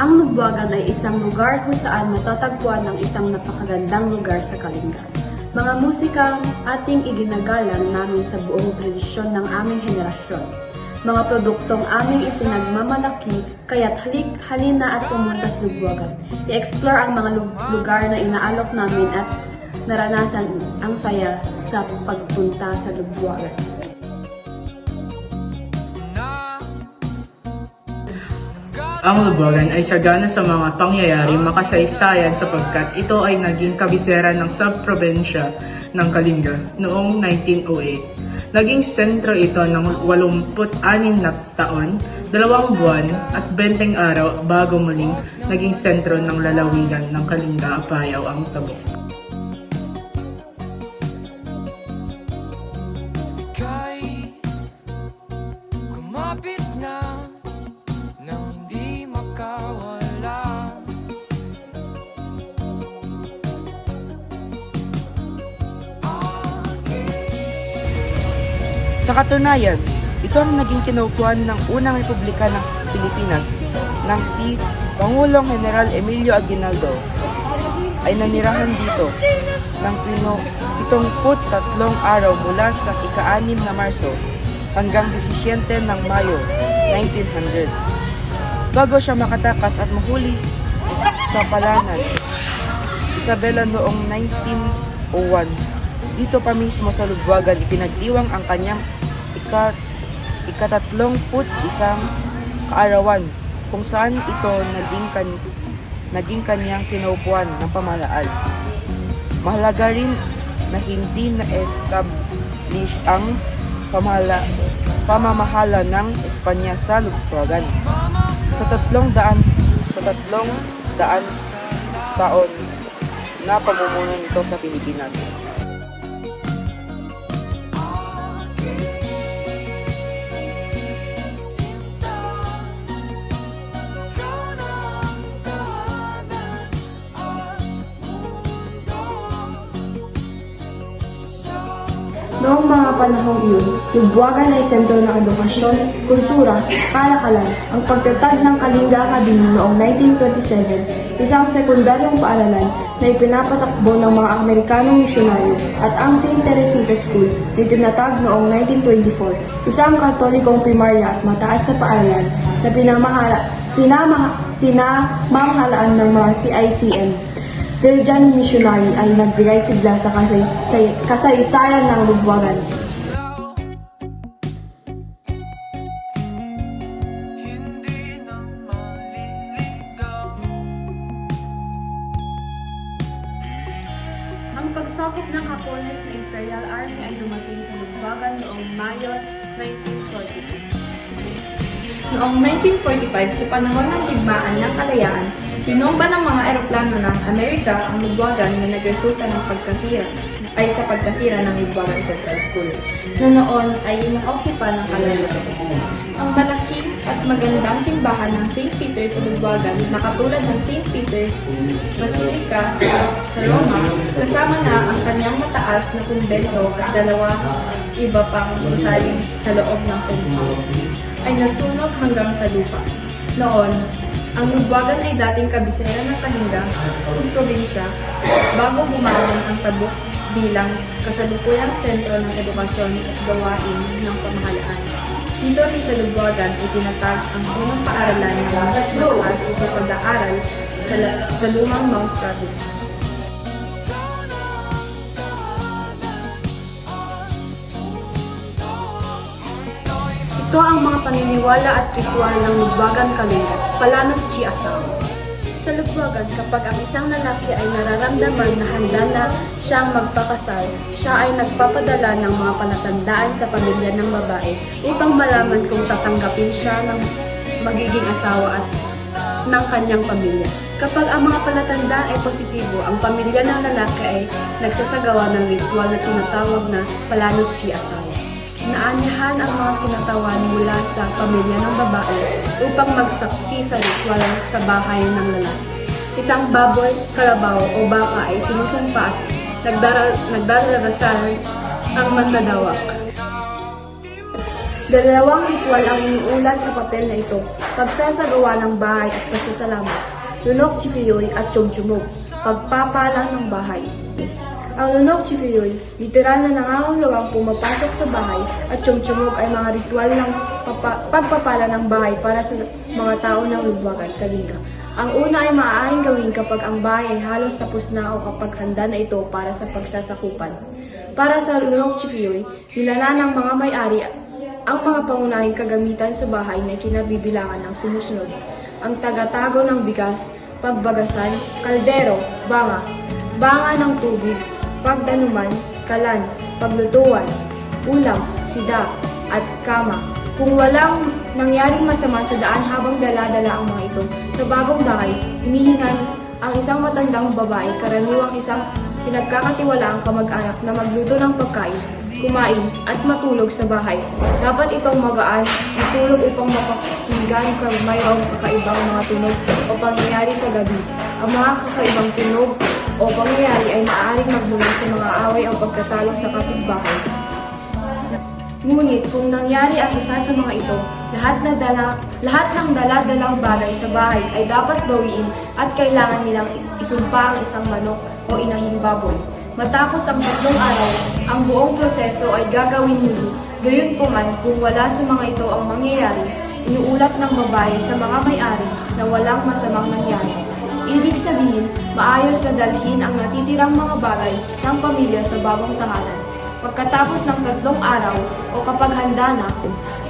Ang Lubwagan ay isang lugar kung saan matatagpuan ang isang napakagandang lugar sa Kalinga. Mga musikang ating iginagalang namin sa buong tradisyon ng aming henerasyon. Mga produktong aming ipinagmamalaki, kaya't halina at pumunta sa Lubwagan. I-explore ang mga lugar na inaalok namin at naranasan ang saya sa pagpunta sa Lubwagan. Ang Lubwagan ay sagana sa mga pangyayari makasaysayan sapagkat ito ay naging kabisera ng subprobinsya ng Kalinga noong 1908. Naging sentro ito ng 86 na taon, 2 buwan at 20 araw bago muling naging sentro ng lalawigan ng Kalinga, Apayao ang Tabuk. Ika'y kumapit na nang hindi makawala. Sa katunayan, ito ang naging kinukuhan ng unang republika ng Pilipinas nang si Pangulong General Emilio Aguinaldo ay nanirahan dito ng 73 araw mula sa ika-6 na Marso hanggang 17 ng Mayo 1900s. Bago siya makatakas at mahuli sa palanan, Isabela noong 1901, dito pa mismo sa Lubwagan ipinagdiwang ang kanyang ika-31 kaarawan kung saan ito naging kanyang kinaupuan ng pamahalaan. Mahalaga rin na hindi na-establish ang pamamahala ng Espanya sa Lubwagan. Sa 300 taon na pamumuno nito sa Pilipinas. Noong mga panahong iyon, Lubwagan ay sentro ng edukasyon, kultura, kalakalan. Ang pagtatag ng Kalinga Academy noong 1927, isang sekundaryong paaralan na ipinapatakbo ng mga Amerikanong misyonaryo, at ang St. Teresita School na itinatag noong 1924, isang katolikong primarya at mataas sa paaralan na pinamamahalaan ng mga CICM. Dahil dyan missionary ay nagbigay sigla sa kasaysayan ng Lubwagan. Hindi na maliligaw. Ang pagsakop ng Hapones na Imperial Army ay dumating sa Lubwagan noong Mayo 1942. Noong 1945, sa panahon ng digmaan ng kalayaan, binomba ng mga eroplano ng Amerika ang Lubwagan na nagresulta ng pagkasira ng Lubwagan Central School, na noon ay ina-occupy ng kalayaan. Ang malaking at magandang simbahan ng St. Peter sa Lubwagan na katulad ng St. Peter's Basilica sa Roma, kasama na ang kanyang mataas na kumbento at 2 iba pang gusali sa loob ng compound, ay nasunog hanggang sa lupa. Noon, ang Lubwagan ay dating kabisera ng Kalinga, subprobinsya, bago bumangon ang Tabuk bilang kasalukuyang sentro ng edukasyon at gawain ng pamahalaan. Dito rin sa Lubwagan itinatag ang unang paaralan ng mataas na pag-aaral sa lumang Mount Province. Ito ang mga paniniwala at ritual ng Lubwagan Kalinga, Palanos Chi Asawa. Sa Lubwagan, kapag ang isang lalaki ay nararamdaman na handa na siyang magpakasal, siya ay nagpapadala ng mga palatandaan sa pamilya ng babae upang malaman kung tatanggapin siya ng magiging asawa at ng kanyang pamilya. Kapag ang mga palatandaan ay positibo, ang pamilya ng lalaki ay nagsasagawa ng ritual na tinatawag na Palanos Chi Asawa. Naanyahan ang mga kinatawan mula sa pamilya ng babae upang magsaksi sa ritual sa bahay ng lalaki. Isang baboy, kalabaw o baka ay sinusumpa at nagdararasal ang mandadawak. Dalawang ritual ang iniulat sa papel na ito, pagsasagawa ng bahay at pasasalamat, lunok chifiyoy at chomchumog, pagpapala ng bahay. Ang lunok chifiyoy, literal na nangangahulugang pumapasok sa bahay at chomchumog ay mga ritual ng pagpapala ng bahay para sa mga tao ng Lubwagan, Kalinga. Ang una ay maaaring gawin kapag ang bahay ay halos tapos na o kapag handa na ito para sa pagsasakupan. Para sa lunok chifiyoy, nilala ng mga may-ari ang mga pangunahing kagamitan sa bahay na kinabibilangan ng sumusunod. Ang tagatago ng bigas, pagbagasan, kaldero, banga ng tubig, pagdanuman, kalan, paglutuan, ulam, sida, at kama. Kung walang nangyaring masama sa daan habang dala-dala ang mga ito, sa bagong bahay, hinihingan ang isang matandang babae, karaniwang isang pinagkakatiwalaang kamag-anak na magluto ng pagkain, kumain at matulog sa bahay. Dapat itong magaan, matulog upang mapakinggan kung mayroong kakaibang mga tunog o pangyayari sa gabi. Ang mga kakaibang tunog o pangyayari ay maaaring magmula sa mga away o pagtatalo sa kapitbahay. Ngunit kung nangyari ang isa sa mga ito, lahat ng dala-dalang bagay sa bahay ay dapat bawiin at kailangan nilang isumpa ang isang manok o inahing baboy. Matapos ang 3 araw, ang buong proseso ay gagawin muli. Gayunpaman, kung wala sa mga ito ang mangyayari, inuulat ng babae sa mga may-ari na walang masamang nangyari. Ibig sabihin, maayos na dalhin ang natitirang mga bagay ng pamilya sa bagong tahanan. Pagkatapos ng 3 araw o kapag handa na,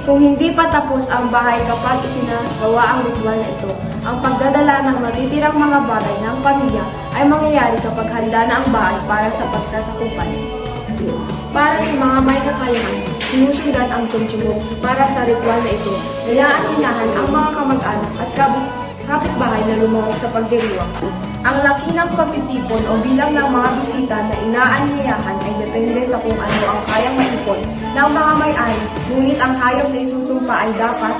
kung hindi pa tapos ang bahay kapag isinagawa ang ritual na ito, ang pagdadala ng natitirang mga bagay ng pamilya ay mangyayari kapag handa na ang bahay para sa pagsasakupan. Para sa mga may kakayahan, sinusundan ang chomchumog para sa ritual na ito. Nilaaninyahan ang mga kamag-anak at kapitbahay na lumuhok sa pagdiriwang. Ang laki ng pagtitipon o bilang ng mga bisita na inaanyayahan ay depende sa kung ano ang kayang maipon ng mga may-ari, ngunit ang hayop na isusumpa ay dapat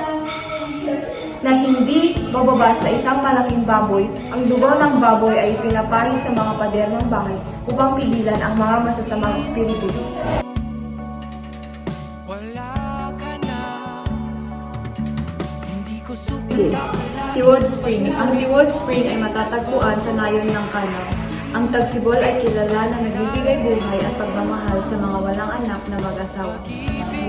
na hindi bababa sa isang malaking baboy. Ang dugo ng baboy ay pinapahid sa mga pader ng bahay upang pigilan ang mga masasamang espiritu. Wala ka na, hindi ko sukat. Tiwod Spring. Ang Tiwod Spring ay matatagpuan sa nayon ng Canao. Ang Tagsibol ay kilala na nagbibigay buhay at pagmamahal sa mga walang anak na mag-asawa.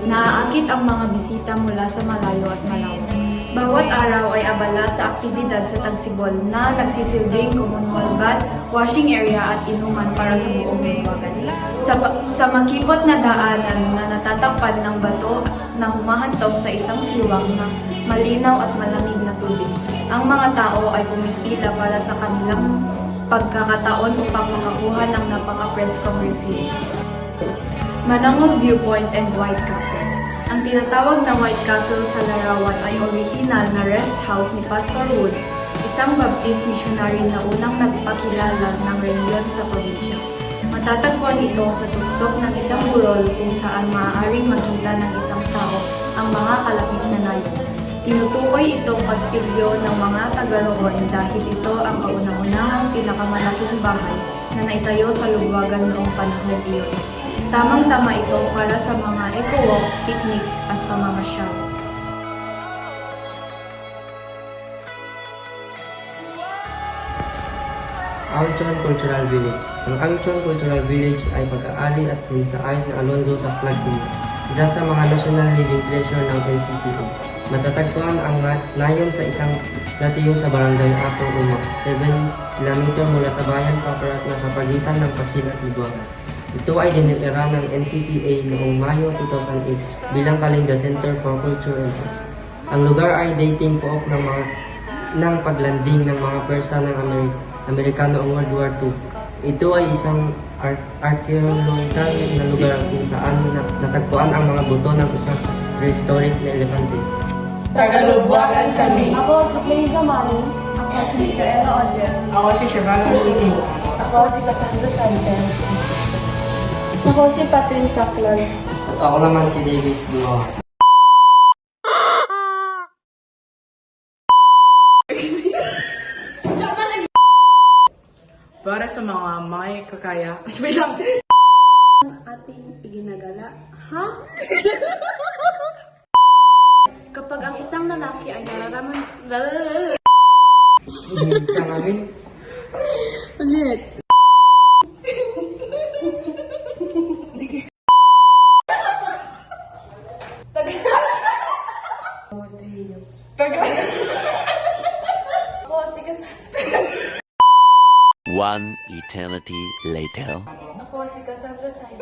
Naaakit ang mga bisita mula sa malayo at malawak. Bawat araw ay abala sa aktibidad sa Tagsibol na nagsisilbing communal bath, washing area at inuman para sa buong Lubwagan. Sa makipot na daanan na natatakpan ng bato na humahantong sa isang siwang na malinaw at malamig na tubig, ang mga tao ay pumipila para sa kanilang pagkakataon upang makakuha ng napaka-preskong refill. Manangol Viewpoint and White Castle. Ang tinatawag na White Castle sa larawan ay original na rest house ni Pastor Woods, isang Baptist missionary na unang nagpakilala ng reliyon sa probinsya. Matatagpuan ito sa tuktok ng isang burol kung saan maaaring makita ng isang tao ang mga kalapit na nayon. Tinutukoy itong kastilyo ng mga taga-roon dahil ito ang kauna-unahang pinakamalaking bahay na naitayo sa Lubwagan noong panahon iyon. Tamang-tama ito para sa mga eco-walk, picnic at pamamasyal. Awichon Cultural Village. Ang Awichon Cultural Village ay pag-aari at sinsaayos ng Alonzo sa Flag City, isa sa mga national living treasure ng NCCA. Matatagpuan ang nayon sa isang platiyo sa barangay Apong Uma, 7 km mula sa bayan Paparat na sa pagitan ng Pasig at Lubwagan. Ito ay dineklara ng NCCA noong Mayo 2008 bilang Kalinga Center for Culture and Arts. Ang lugar ay dating pook ng paglanding ng mga Persa ng Amerikano noong World War II. Ito ay isang archaeological na lugar kung saan natagpuan ang mga buto ng isang prehistoric na elepante. Tagalubwagan kami. Ako si Clarissa Manu. Ako si Micaela Ojer. Ako si Shabana Lili. Ako si Cassandra Sanchez. Ako si Patrin Saclon. Ako naman si Davis Gumawa. Para sa mga may kakaya, wait lang. Ating iginagala. Ha? Kapag ang isang lalaki ay nararamdaman... Hindi ka namin. Ulit. One eternity later. Ako si Cassandra Sainz.